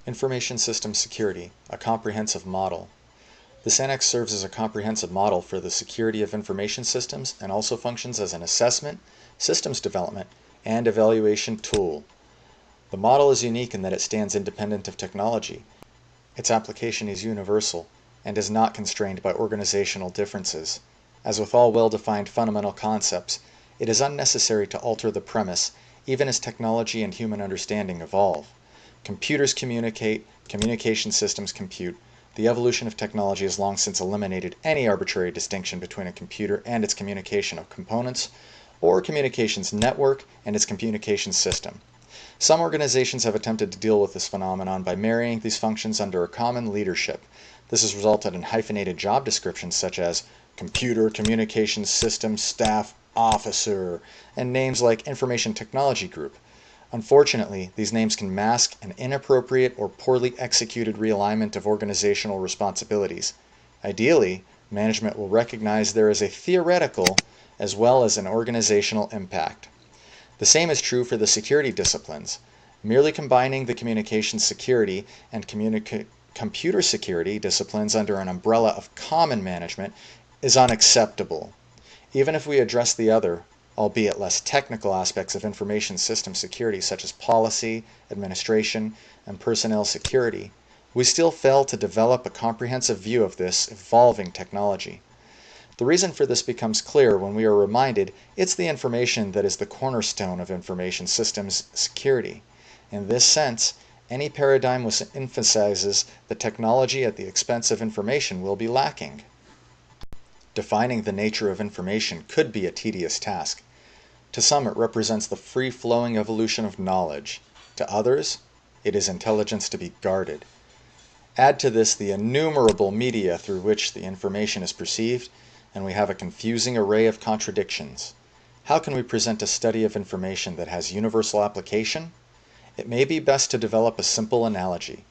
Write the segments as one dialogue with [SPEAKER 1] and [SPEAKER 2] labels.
[SPEAKER 1] Information System Security, a comprehensive model. This annex serves as a comprehensive model for the security of information systems and also functions as an assessment, systems development, and evaluation tool. The model is unique in that it stands independent of technology. Its application is universal and is not constrained by organizational differences. As with all well-defined fundamental concepts, it is unnecessary to alter the premise, even as technology and human understanding evolve. Computers communicate, communication systems compute. The evolution of technology has long since eliminated any arbitrary distinction between a computer and its communication of components, or a communications network and its communication system. Some organizations have attempted to deal with this phenomenon by marrying these functions under a common leadership. This has resulted in hyphenated job descriptions such as Computer Communications System Staff Officer and names like Information Technology Group. Unfortunately, these names can mask an inappropriate or poorly executed realignment of organizational responsibilities. Ideally, management will recognize there is a theoretical as well as an organizational impact. The same is true for the security disciplines. Merely combining the communications security and computer security disciplines under an umbrella of common management is unacceptable. Even if we address the other, albeit less technical aspects of information system security such as policy, administration, and personnel security, we still fail to develop a comprehensive view of this evolving technology. The reason for this becomes clear when we are reminded it's the information that is the cornerstone of information systems security. In this sense, any paradigm which emphasizes the technology at the expense of information will be lacking. Defining the nature of information could be a tedious task. To some, it represents the free-flowing evolution of knowledge. To others, it is intelligence to be guarded. Add to this the innumerable media through which the information is perceived, and we have a confusing array of contradictions. How can we present a study of information that has universal application? It may be best to develop a simple analogy.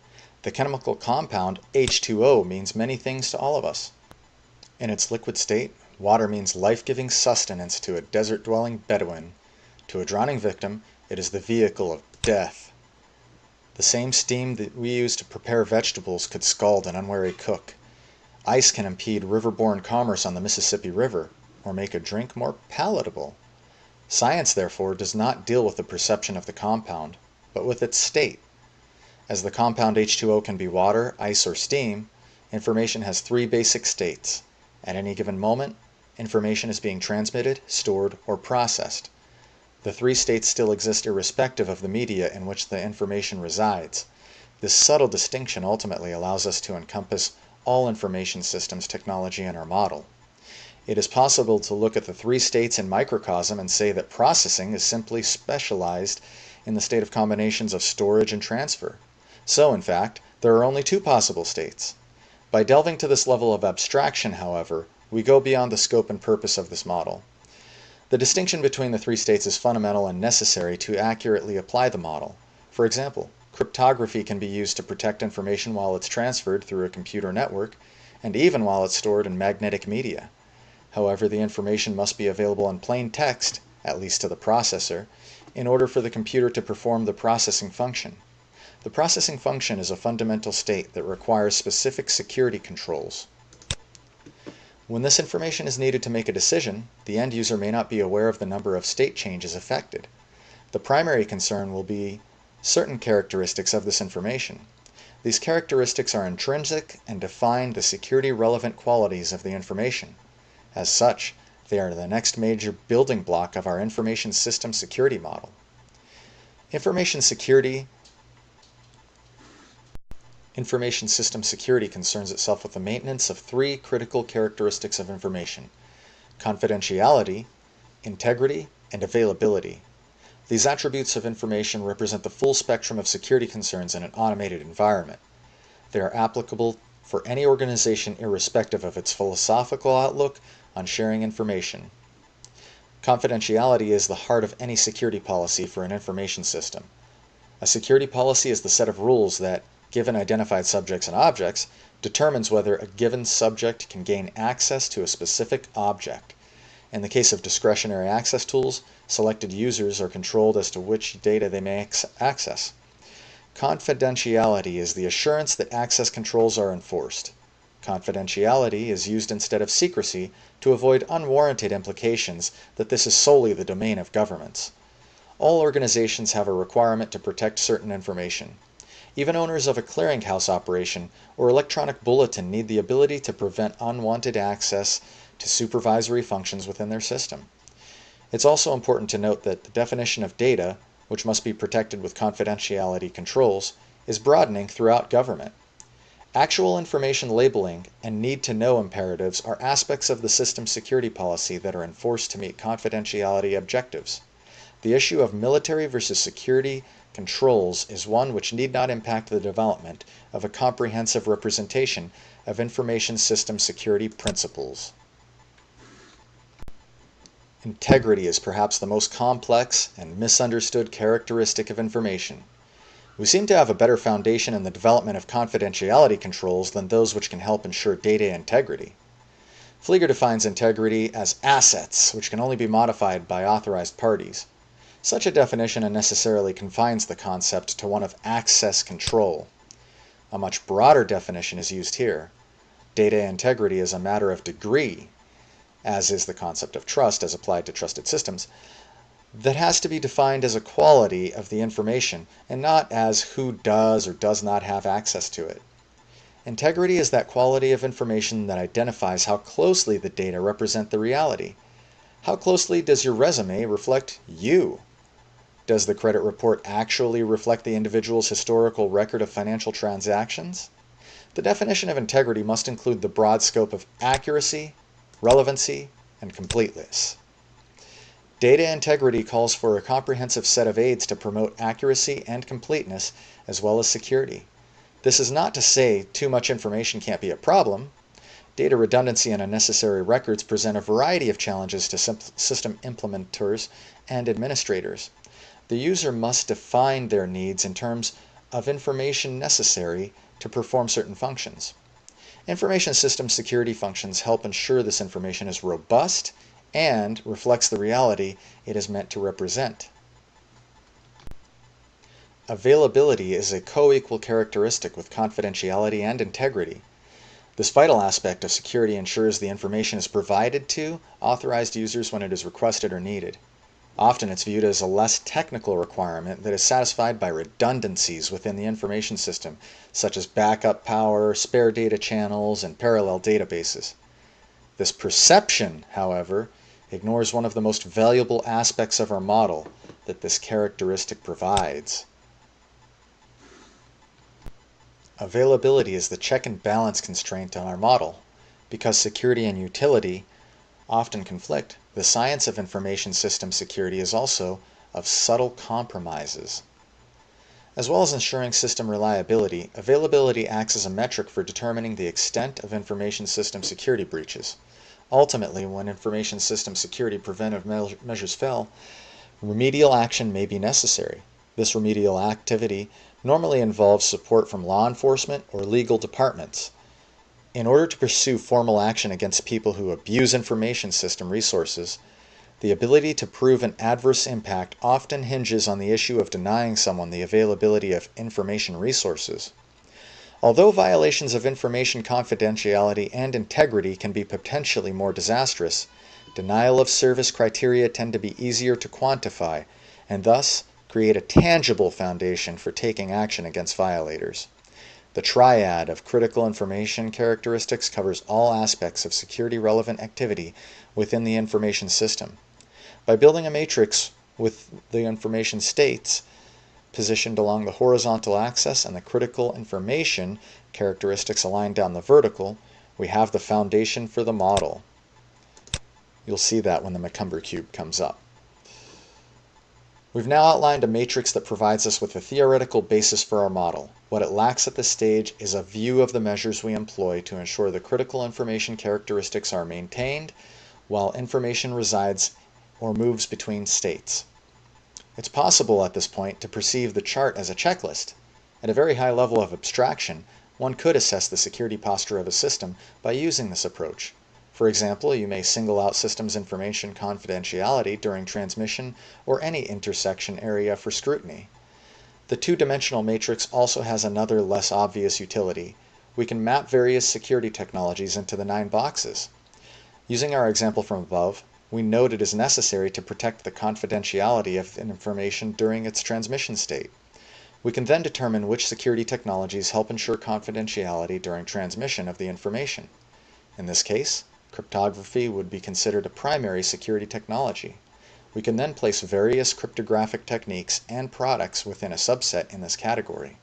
[SPEAKER 1] The chemical compound H2O means many things to all of us. In its liquid state, water means life-giving sustenance to a desert-dwelling Bedouin. To a drowning victim, it is the vehicle of death. The same steam that we use to prepare vegetables could scald an unwary cook. Ice can impede riverborne commerce on the Mississippi River, or make a drink more palatable. Science, therefore, does not deal with the perception of the compound, but with its state. As the compound H2O can be water, ice, or steam, information has three basic states. At any given moment, information is being transmitted, stored, or processed. The three states still exist irrespective of the media in which the information resides. This subtle distinction ultimately allows us to encompass all information systems technology in our model. It is possible to look at the three states in microcosm and say that processing is simply specialized in the state of combinations of storage and transfer. So, in fact, there are only two possible states. By delving to this level of abstraction, however, we go beyond the scope and purpose of this model. The distinction between the three states is fundamental and necessary to accurately apply the model. For example, cryptography can be used to protect information while it's transferred through a computer network, and even while it's stored in magnetic media. However, the information must be available in plain text, at least to the processor, in order for the computer to perform the processing function. The processing function is a fundamental state that requires specific security controls. When this information is needed to make a decision, the end user may not be aware of the number of state changes affected. The primary concern will be certain characteristics of this information. These characteristics are intrinsic and define the security-relevant qualities of the information. As such, they are the next major building block of our information system security model. Information system security concerns itself with the maintenance of three critical characteristics of information: confidentiality, integrity, and availability. These attributes of information represent the full spectrum of security concerns in an automated environment. They are applicable for any organization irrespective of its philosophical outlook on sharing information. Confidentiality is the heart of any security policy for an information system. A security policy is the set of rules that, given identified subjects and objects, determines whether a given subject can gain access to a specific object. In the case of discretionary access tools, selected users are controlled as to which data they may access. Confidentiality is the assurance that access controls are enforced. Confidentiality is used instead of secrecy to avoid unwarranted implications that this is solely the domain of governments. All organizations have a requirement to protect certain information. Even owners of a clearinghouse operation or electronic bulletin need the ability to prevent unwanted access to supervisory functions within their system. It's also important to note that the definition of data, which must be protected with confidentiality controls, is broadening throughout government. Actual information labeling and need-to-know imperatives are aspects of the system security policy that are enforced to meet confidentiality objectives. The issue of military versus security controls is one which need not impact the development of a comprehensive representation of information system security principles. Integrity is perhaps the most complex and misunderstood characteristic of information. We seem to have a better foundation in the development of confidentiality controls than those which can help ensure data integrity. Flieger defines integrity as assets, which can only be modified by authorized parties. Such a definition unnecessarily confines the concept to one of access control. A much broader definition is used here. Data integrity is a matter of degree, as is the concept of trust as applied to trusted systems, that has to be defined as a quality of the information and not as who does or does not have access to it. Integrity is that quality of information that identifies how closely the data represent the reality. How closely does your resume reflect you? Does the credit report actually reflect the individual's historical record of financial transactions? The definition of integrity must include the broad scope of accuracy, relevancy, and completeness. Data integrity calls for a comprehensive set of aids to promote accuracy and completeness, as well as security. This is not to say too much information can't be a problem. Data redundancy and unnecessary records present a variety of challenges to system implementers and administrators. The user must define their needs in terms of information necessary to perform certain functions. Information system security functions help ensure this information is robust and reflects the reality it is meant to represent. Availability is a co-equal characteristic with confidentiality and integrity. This vital aspect of security ensures the information is provided to authorized users when it is requested or needed. Often it's viewed as a less technical requirement that is satisfied by redundancies within the information system, such as backup power, spare data channels, and parallel databases. This perception, however, ignores one of the most valuable aspects of our model that this characteristic provides. Availability is the check and balance constraint on our model. Because security and utility often conflict, the science of information system security is also of subtle compromises. As well as ensuring system reliability, availability acts as a metric for determining the extent of information system security breaches. Ultimately, when information system security preventive measures fail, remedial action may be necessary. This remedial activity normally involves support from law enforcement or legal departments. In order to pursue formal action against people who abuse information system resources, the ability to prove an adverse impact often hinges on the issue of denying someone the availability of information resources. Although violations of information confidentiality and integrity can be potentially more disastrous, denial of service criteria tend to be easier to quantify and thus create a tangible foundation for taking action against violators. The triad of critical information characteristics covers all aspects of security-relevant activity within the information system. By building a matrix with the information states positioned along the horizontal axis and the critical information characteristics aligned down the vertical, we have the foundation for the model. You'll see that when the McCumber cube comes up. We've now outlined a matrix that provides us with a theoretical basis for our model. What it lacks at this stage is a view of the measures we employ to ensure the critical information characteristics are maintained while information resides or moves between states. It's possible at this point to perceive the chart as a checklist. At a very high level of abstraction, one could assess the security posture of a system by using this approach. For example, you may single out systems information confidentiality during transmission or any intersection area for scrutiny. The two-dimensional matrix also has another less obvious utility. We can map various security technologies into the 9 boxes. Using our example from above, we note it is necessary to protect the confidentiality of information during its transmission state. We can then determine which security technologies help ensure confidentiality during transmission of the information. In this case, cryptography would be considered a primary security technology. We can then place various cryptographic techniques and products within a subset in this category.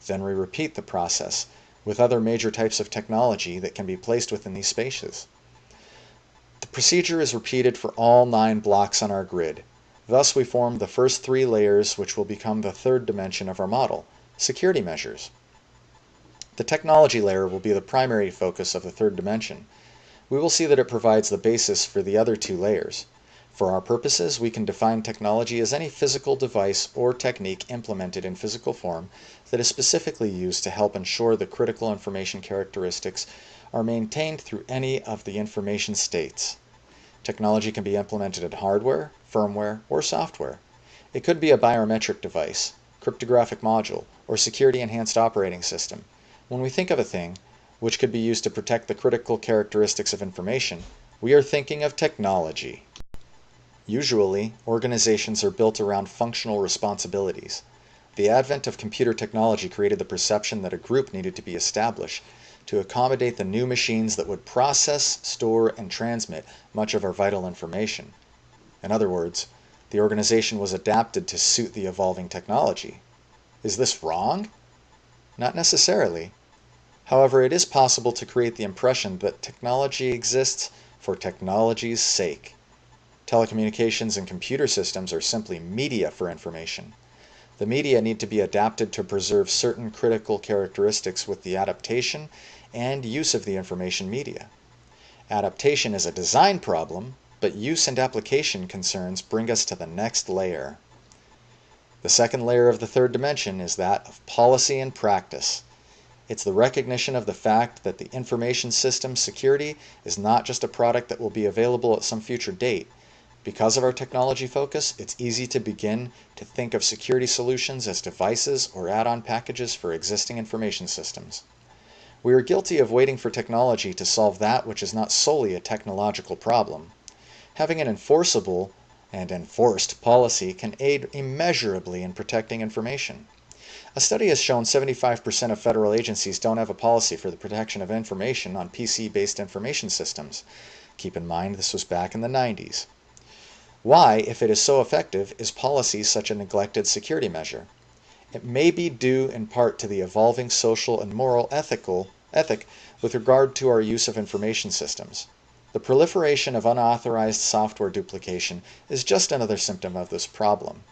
[SPEAKER 1] Then we repeat the process with other major types of technology that can be placed within these spaces. The procedure is repeated for all 9 blocks on our grid. Thus we form the first 3 layers, which will become the third dimension of our model, security measures. The technology layer will be the primary focus of the third dimension. We will see that it provides the basis for the other 2 layers. For our purposes, we can define technology as any physical device or technique implemented in physical form that is specifically used to help ensure the critical information characteristics are maintained through any of the information states. Technology can be implemented in hardware, firmware, or software. It could be a biometric device, cryptographic module, or security-enhanced operating system. When we think of a thing which could be used to protect the critical characteristics of information, we are thinking of technology. Usually, organizations are built around functional responsibilities. The advent of computer technology created the perception that a group needed to be established to accommodate the new machines that would process, store, and transmit much of our vital information. In other words, the organization was adapted to suit the evolving technology. Is this wrong? Not necessarily. However, it is possible to create the impression that technology exists for technology's sake. Telecommunications and computer systems are simply media for information. The media need to be adapted to preserve certain critical characteristics with the adaptation and use of the information media. Adaptation is a design problem, but use and application concerns bring us to the next layer. The second layer of the third dimension is that of policy and practice. It's the recognition of the fact that the information system security is not just a product that will be available at some future date. Because of our technology focus, it's easy to begin to think of security solutions as devices or add-on packages for existing information systems. We are guilty of waiting for technology to solve that which is not solely a technological problem. Having an enforceable and enforced policy can aid immeasurably in protecting information. A study has shown 75% of federal agencies don't have a policy for the protection of information on PC-based information systems. Keep in mind this was back in the 90s. Why, if it is so effective, is policy such a neglected security measure? It may be due in part to the evolving social and moral ethic with regard to our use of information systems. The proliferation of unauthorized software duplication is just another symptom of this problem.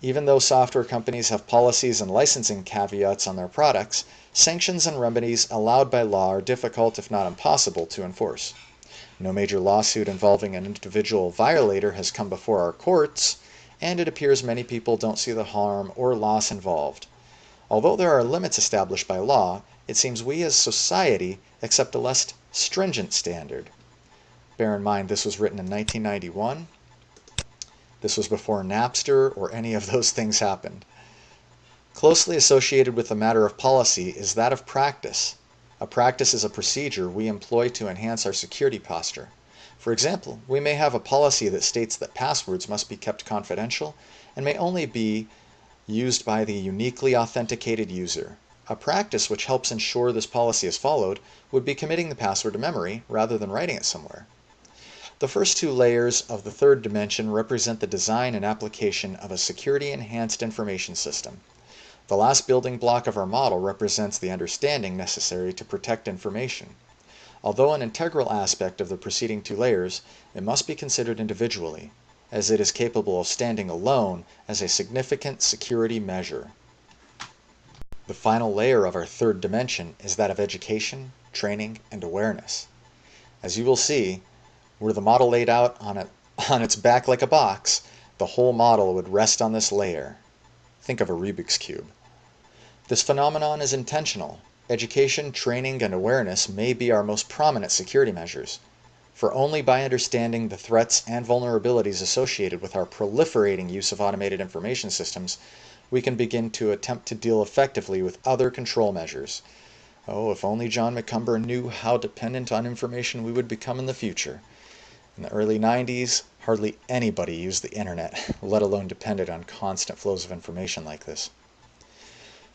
[SPEAKER 1] Even though software companies have policies and licensing caveats on their products, sanctions and remedies allowed by law are difficult, if not impossible, to enforce. No major lawsuit involving an individual violator has come before our courts, and it appears many people don't see the harm or loss involved. Although there are limits established by law, it seems we as society accept a less stringent standard. Bear in mind this was written in 1991. This was before Napster or any of those things happened. Closely associated with the matter of policy is that of practice. A practice is a procedure we employ to enhance our security posture. For example, we may have a policy that states that passwords must be kept confidential and may only be used by the uniquely authenticated user. A practice which helps ensure this policy is followed would be committing the password to memory rather than writing it somewhere. The first 2 layers of the third dimension represent the design and application of a security-enhanced information system. The last building block of our model represents the understanding necessary to protect information. Although an integral aspect of the preceding 2 layers, it must be considered individually, as it is capable of standing alone as a significant security measure. The final layer of our third dimension is that of education, training, and awareness. As you will see, were the model laid out on its back like a box, the whole model would rest on this layer. Think of a Rubik's Cube. This phenomenon is intentional. Education, training, and awareness may be our most prominent security measures, for only by understanding the threats and vulnerabilities associated with our proliferating use of automated information systems we can begin to attempt to deal effectively with other control measures. Oh, if only John McCumber knew how dependent on information we would become in the future. In the early 90s, hardly anybody used the internet, let alone depended on constant flows of information like this.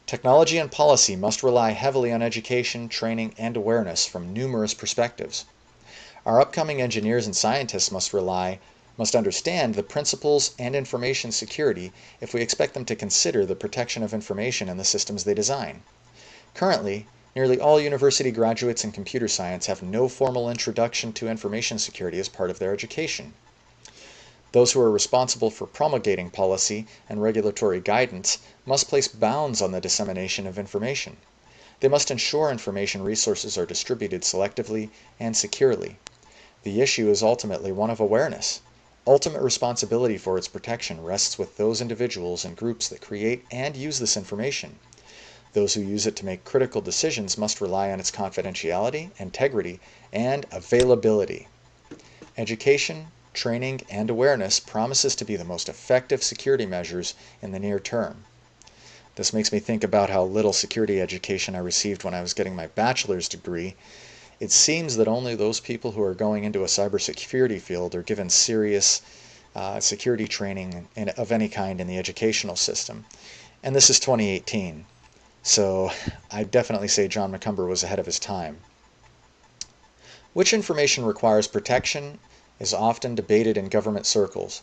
[SPEAKER 1] Technology and policy must rely heavily on education, training, and awareness from numerous perspectives. Our upcoming engineers and scientists must understand the principles and information security if we expect them to consider the protection of information in the systems they design. Currently, nearly all university graduates in computer science have no formal introduction to information security as part of their education. Those who are responsible for promulgating policy and regulatory guidance must place bounds on the dissemination of information. They must ensure information resources are distributed selectively and securely. The issue is ultimately one of awareness. Ultimate responsibility for its protection rests with those individuals and groups that create and use this information. Those who use it to make critical decisions must rely on its confidentiality, integrity, and availability. Education, training, and awareness promises to be the most effective security measures in the near term. This makes me think about how little security education I received when I was getting my bachelor's degree. It seems that only those people who are going into a cybersecurity field are given serious security training of any kind in the educational system. And this is 2018, so I definitely say John McCumber was ahead of his time. Which information requires protection is often debated in government circles.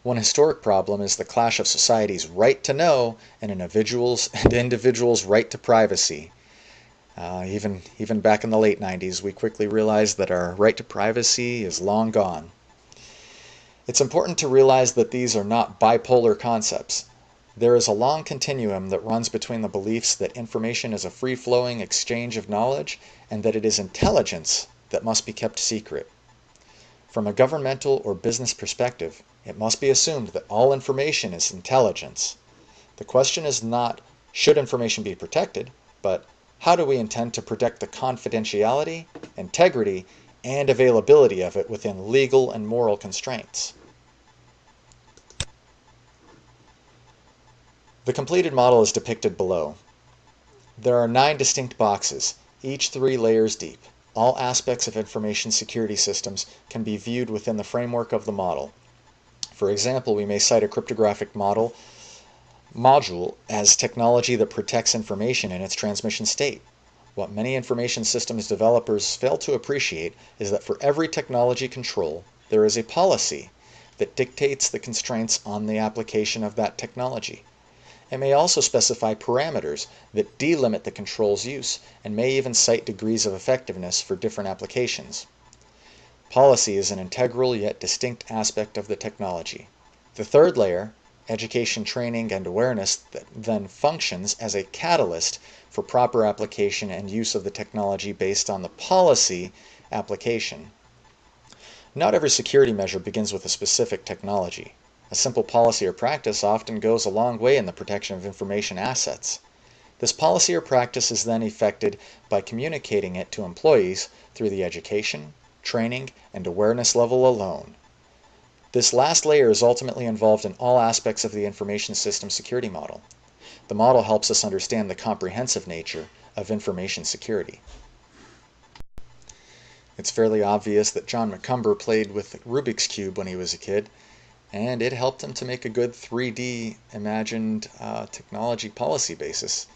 [SPEAKER 1] One historic problem is the clash of society's right to know and individuals' right to privacy. Even back in the late 90s, we quickly realized that our right to privacy is long gone. It's important to realize that these are not bipolar concepts. There is a long continuum that runs between the beliefs that information is a free-flowing exchange of knowledge and that it is intelligence that must be kept secret. From a governmental or business perspective, it must be assumed that all information is intelligence. The question is not, should information be protected, but how do we intend to protect the confidentiality, integrity, and availability of it within legal and moral constraints? The completed model is depicted below. There are 9 distinct boxes, each 3 layers deep. All aspects of information security systems can be viewed within the framework of the model. For example, we may cite a cryptographic module as technology that protects information in its transmission state. What many information systems developers fail to appreciate is that for every technology control, there is a policy that dictates the constraints on the application of that technology. It may also specify parameters that delimit the control's use and may even cite degrees of effectiveness for different applications. Policy is an integral yet distinct aspect of the technology. The third layer, education, training, and awareness, then functions as a catalyst for proper application and use of the technology based on the policy application. Not every security measure begins with a specific technology. A simple policy or practice often goes a long way in the protection of information assets. This policy or practice is then effected by communicating it to employees through the education, training, and awareness level alone. This last layer is ultimately involved in all aspects of the information system security model. The model helps us understand the comprehensive nature of information security. It's fairly obvious that John McCumber played with the Rubik's Cube when he was a kid, and it helped him to make a good 3D imagined technology policy basis.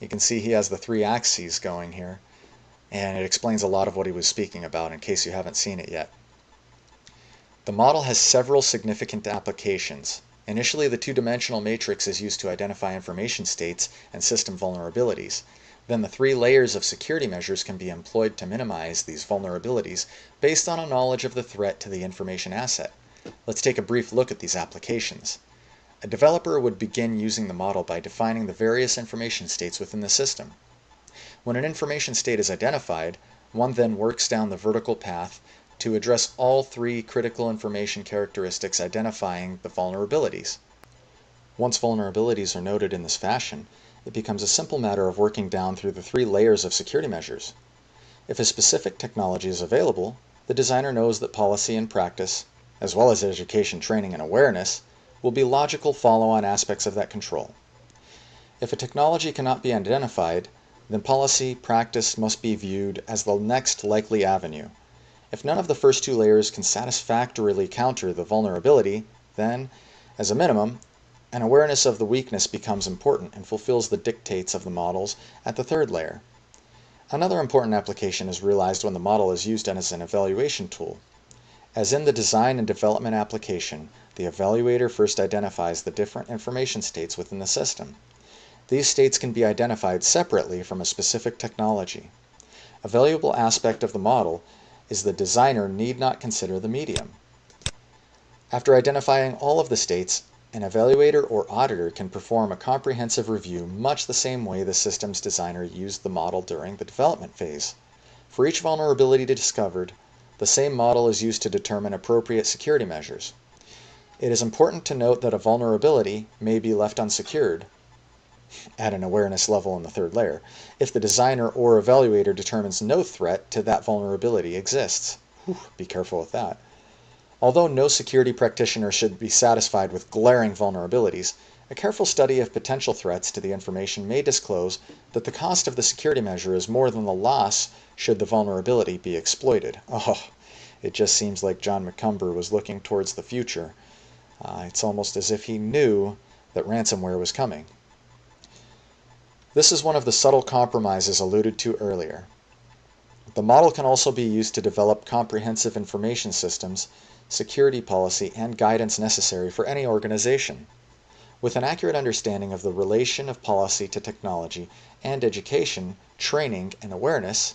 [SPEAKER 1] You can see he has the 3 axes going here, and it explains a lot of what he was speaking about in case you haven't seen it yet. The model has several significant applications. Initially, the 2-dimensional matrix is used to identify information states and system vulnerabilities. Then the 3 layers of security measures can be employed to minimize these vulnerabilities based on a knowledge of the threat to the information asset. Let's take a brief look at these applications. A developer would begin using the model by defining the various information states within the system. When an information state is identified, one then works down the vertical path to address all 3 critical information characteristics identifying the vulnerabilities. Once vulnerabilities are noted in this fashion, it becomes a simple matter of working down through the 3 layers of security measures. If a specific technology is available, the designer knows that policy and practice, as well as education, training, and awareness, will be logical follow-on aspects of that control. If a technology cannot be identified, then policy practice must be viewed as the next likely avenue. If none of the first two layers can satisfactorily counter the vulnerability, then, as a minimum, an awareness of the weakness becomes important and fulfills the dictates of the models at the third layer. Another important application is realized when the model is used as an evaluation tool. As in the design and development application, the evaluator first identifies the different information states within the system. These states can be identified separately from a specific technology. A valuable aspect of the model is the designer need not consider the medium. After identifying all of the states, an evaluator or auditor can perform a comprehensive review much the same way the systems designer used the model during the development phase. For each vulnerability discovered, the same model is used to determine appropriate security measures. It is important to note that a vulnerability may be left unsecured at an awareness level in the third layer if the designer or evaluator determines no threat to that vulnerability exists. Be careful with that. Although no security practitioner should be satisfied with glaring vulnerabilities, a careful study of potential threats to the information may disclose that the cost of the security measure is more than the loss should the vulnerability be exploited. It just seems like John McCumber was looking towards the future. It's almost as if he knew that ransomware was coming. This is one of the subtle compromises alluded to earlier. The model can also be used to develop comprehensive information systems, security policy, and guidance necessary for any organization. With an accurate understanding of the relation of policy to technology and education, training, and awareness,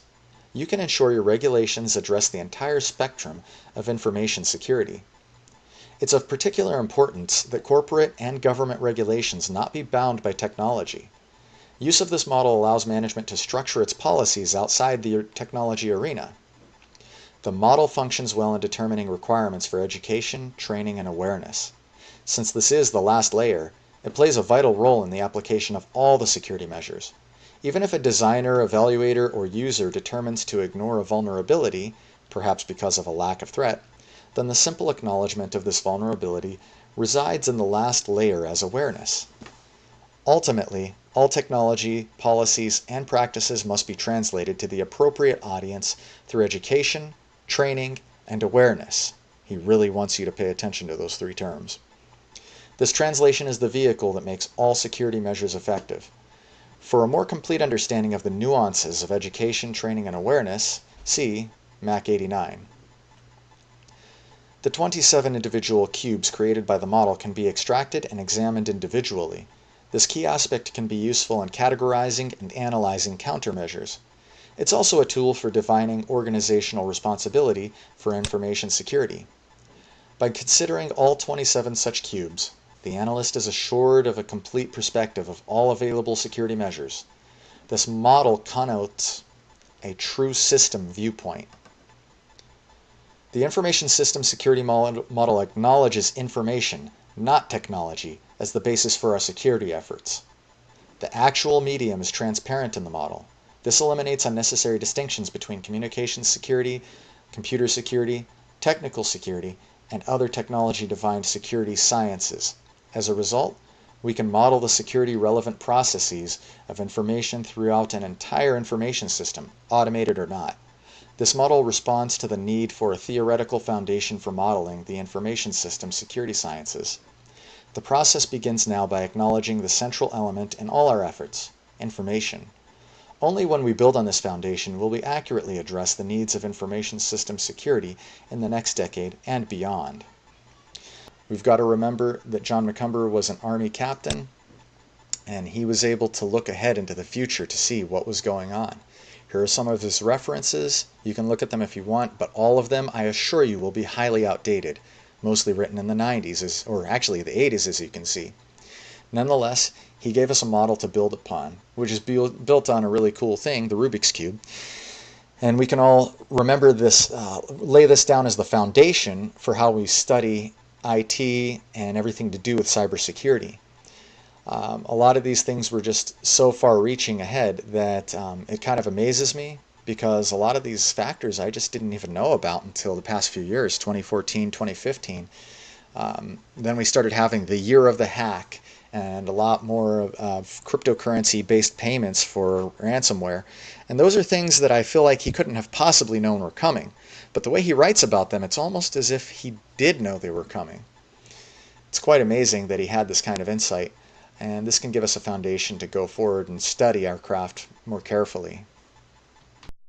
[SPEAKER 1] you can ensure your regulations address the entire spectrum of information security. It's of particular importance that corporate and government regulations not be bound by technology. Use of this model allows management to structure its policies outside the technology arena. The model functions well in determining requirements for education, training, and awareness. Since this is the last layer, it plays a vital role in the application of all the security measures. Even if a designer, evaluator, or user determines to ignore a vulnerability, perhaps because of a lack of threat, then the simple acknowledgement of this vulnerability resides in the last layer as awareness. Ultimately, all technology, policies, and practices must be translated to the appropriate audience through education, training, and awareness. He really wants you to pay attention to those three terms. This translation is the vehicle that makes all security measures effective. For a more complete understanding of the nuances of education, training, and awareness, see MAC 89. The 27 individual cubes created by the model can be extracted and examined individually. This key aspect can be useful in categorizing and analyzing countermeasures. It's also a tool for defining organizational responsibility for information security. By considering all 27 such cubes, the analyst is assured of a complete perspective of all available security measures. This model connotes a true system viewpoint. The information system security model acknowledges information, not technology, as the basis for our security efforts. The actual medium is transparent in the model. This eliminates unnecessary distinctions between communications security, computer security, technical security, and other technology-defined security sciences. As a result, we can model the security-relevant processes of information throughout an entire information system, automated or not. This model responds to the need for a theoretical foundation for modeling the information system security sciences. The process begins now by acknowledging the central element in all our efforts, information. Only when we build on this foundation will we accurately address the needs of information system security in the next decade and beyond. We've got to remember that John McCumber was an Army captain, and he was able to look ahead into the future to see what was going on. Here are some of his references. You can look at them if you want, but all of them, I assure you, will be highly outdated, mostly written in the 90s, or actually the 80s, as you can see. Nonetheless, he gave us a model to build upon, which is built on a really cool thing, the Rubik's Cube. And we can all remember this, lay this down as the foundation for how we study IT and everything to do with cybersecurity. A lot of these things were just so far-reaching ahead that it kind of amazes me, because a lot of these factors I just didn't even know about until the past few years, 2014, 2015. Then we started having the year of the hack, and a lot more of cryptocurrency-based payments for ransomware. And those are things that I feel like he couldn't have possibly known were coming. But the way he writes about them, it's almost as if he did know they were coming. It's quite amazing that he had this kind of insight, and this can give us a foundation to go forward and study our craft more carefully.